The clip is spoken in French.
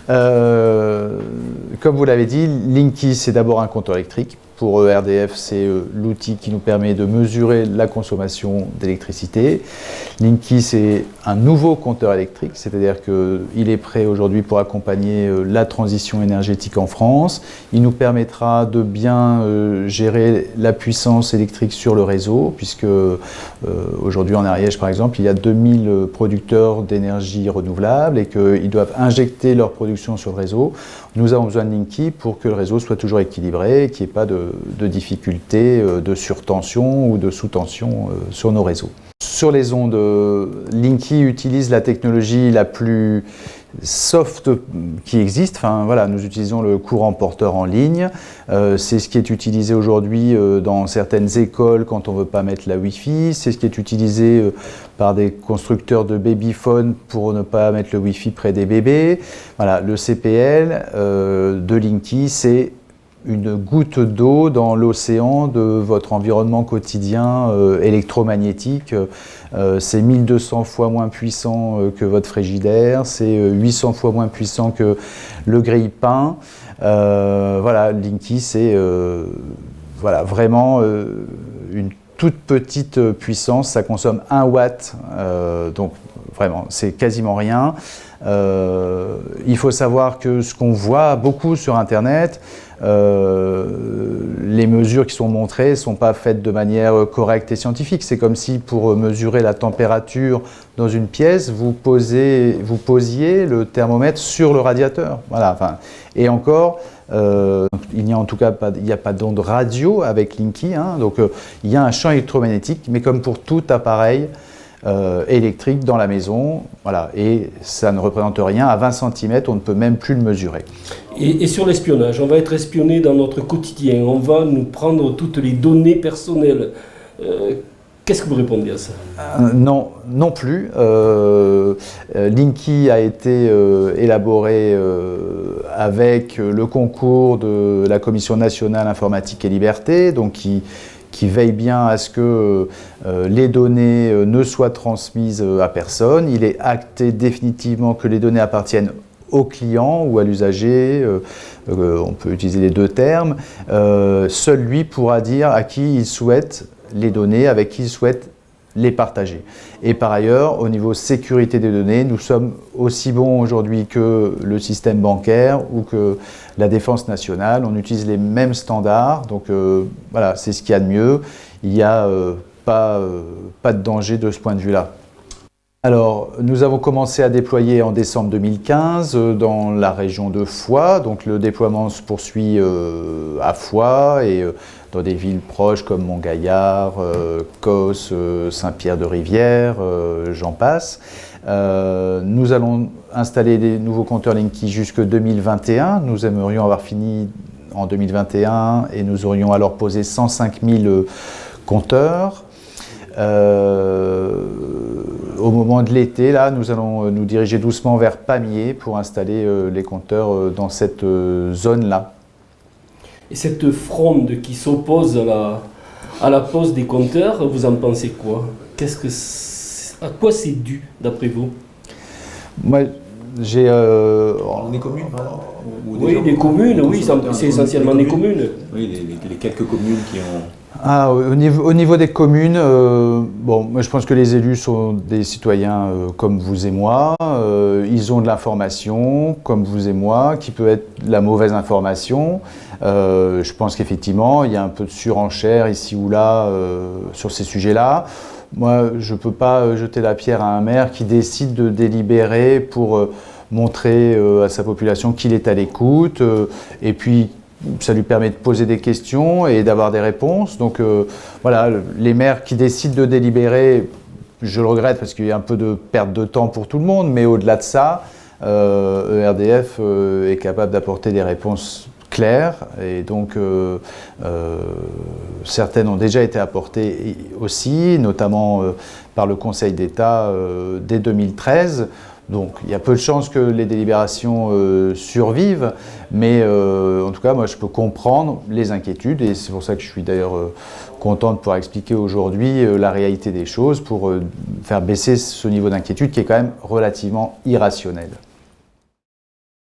Comme vous l'avez dit, Linky, c'est d'abord un compteur électrique. Pour ERDF, c'est l'outil qui nous permet de mesurer la consommation d'électricité. Linky, c'est un nouveau compteur électrique, c'est-à-dire qu'il est prêt aujourd'hui pour accompagner la transition énergétique en France. Il nous permettra de bien gérer la puissance électrique sur le réseau, puisque aujourd'hui en Ariège, par exemple, il y a 2000 producteurs d'énergie renouvelable et qu'ils doivent injecter leur production sur le réseau. Nous avons besoin de Linky pour que le réseau soit toujours équilibré et qu'il n'y ait pas de difficultés de surtension ou de sous-tension sur nos réseaux. Sur les ondes, Linky utilise la technologie la plus soft qui existe. Enfin, voilà, nous utilisons le courant porteur en ligne. C'est ce qui est utilisé aujourd'hui dans certaines écoles quand on ne veut pas mettre la Wi-Fi. C'est ce qui est utilisé par des constructeurs de babyphones pour ne pas mettre le Wi-Fi près des bébés. Voilà, le CPL de Linky, c'est une goutte d'eau dans l'océan de votre environnement quotidien électromagnétique. C'est 1200 fois moins puissant que votre frigidaire, c'est 800 fois moins puissant que le grille-pain. Voilà, Linky, c'est voilà, vraiment une toute petite puissance, ça consomme 1 watt, donc vraiment, c'est quasiment rien. Il faut savoir que ce qu'on voit beaucoup sur Internet, les mesures qui sont montrées ne sont pas faites de manière correcte et scientifique. C'est comme si pour mesurer la température dans une pièce, vous posiez le thermomètre sur le radiateur. Voilà, enfin, et encore, il n'y a en tout cas pas d'onde radio avec Linky, hein, donc il y a un champ électromagnétique, mais comme pour tout appareil électrique dans la maison, voilà, et ça ne représente rien. À 20 cm, on ne peut même plus le mesurer. Et sur l'espionnage, on va être espionné dans notre quotidien, on va nous prendre toutes les données personnelles. Qu'est-ce que vous répondez à ça? Non plus. Linky a été élaboré avec le concours de la Commission nationale informatique et liberté, donc qui veille bien à ce que les données ne soient transmises à personne. Il est acté définitivement que les données appartiennent au client ou à l'usager, on peut utiliser les deux termes. Seul lui pourra dire à qui il souhaite les données, avec qui il souhaite les partager. Et par ailleurs, au niveau sécurité des données, nous sommes aussi bons aujourd'hui que le système bancaire ou que la défense nationale. On utilise les mêmes standards, donc voilà, c'est ce qu'il y a de mieux. Il n'y a pas de danger de ce point de vue-là. Alors, nous avons commencé à déployer en décembre 2015 dans la région de Foix. Donc le déploiement se poursuit à Foix et dans des villes proches comme Montgaillard, Causse, Saint-Pierre-de-Rivière, j'en passe. Nous allons installer des nouveaux compteurs Linky jusque 2021. Nous aimerions avoir fini en 2021 et nous aurions alors posé 105 000 compteurs. Au moment de l'été, là, nous allons nous diriger doucement vers Pamiers pour installer les compteurs dans cette zone-là. Et cette fronde qui s'oppose à la pose des compteurs, vous en pensez quoi? À quoi c'est dû, d'après vous? Moi, j'ai... Des communes, oui, des communes, oui, c'est essentiellement des communes. Oui, les quelques communes qui ont... Au niveau des communes, bon, moi je pense que les élus sont des citoyens comme vous et moi. Ils ont de l'information comme vous et moi, qui peut être la mauvaise information. Je pense qu'effectivement, il y a un peu de surenchère ici ou là sur ces sujets-là. Moi, je ne peux pas jeter la pierre à un maire qui décide de délibérer pour montrer à sa population qu'il est à l'écoute. Et puis, ça lui permet de poser des questions et d'avoir des réponses. Donc voilà, les maires qui décident de délibérer, je le regrette parce qu'il y a un peu de perte de temps pour tout le monde, mais au-delà de ça, ERDF est capable d'apporter des réponses claires et donc certaines ont déjà été apportées aussi, notamment par le Conseil d'État dès 2013. Donc il y a peu de chances que les délibérations survivent, mais en tout cas moi je peux comprendre les inquiétudes et c'est pour ça que je suis d'ailleurs content de pouvoir expliquer aujourd'hui la réalité des choses pour faire baisser ce niveau d'inquiétude qui est quand même relativement irrationnel.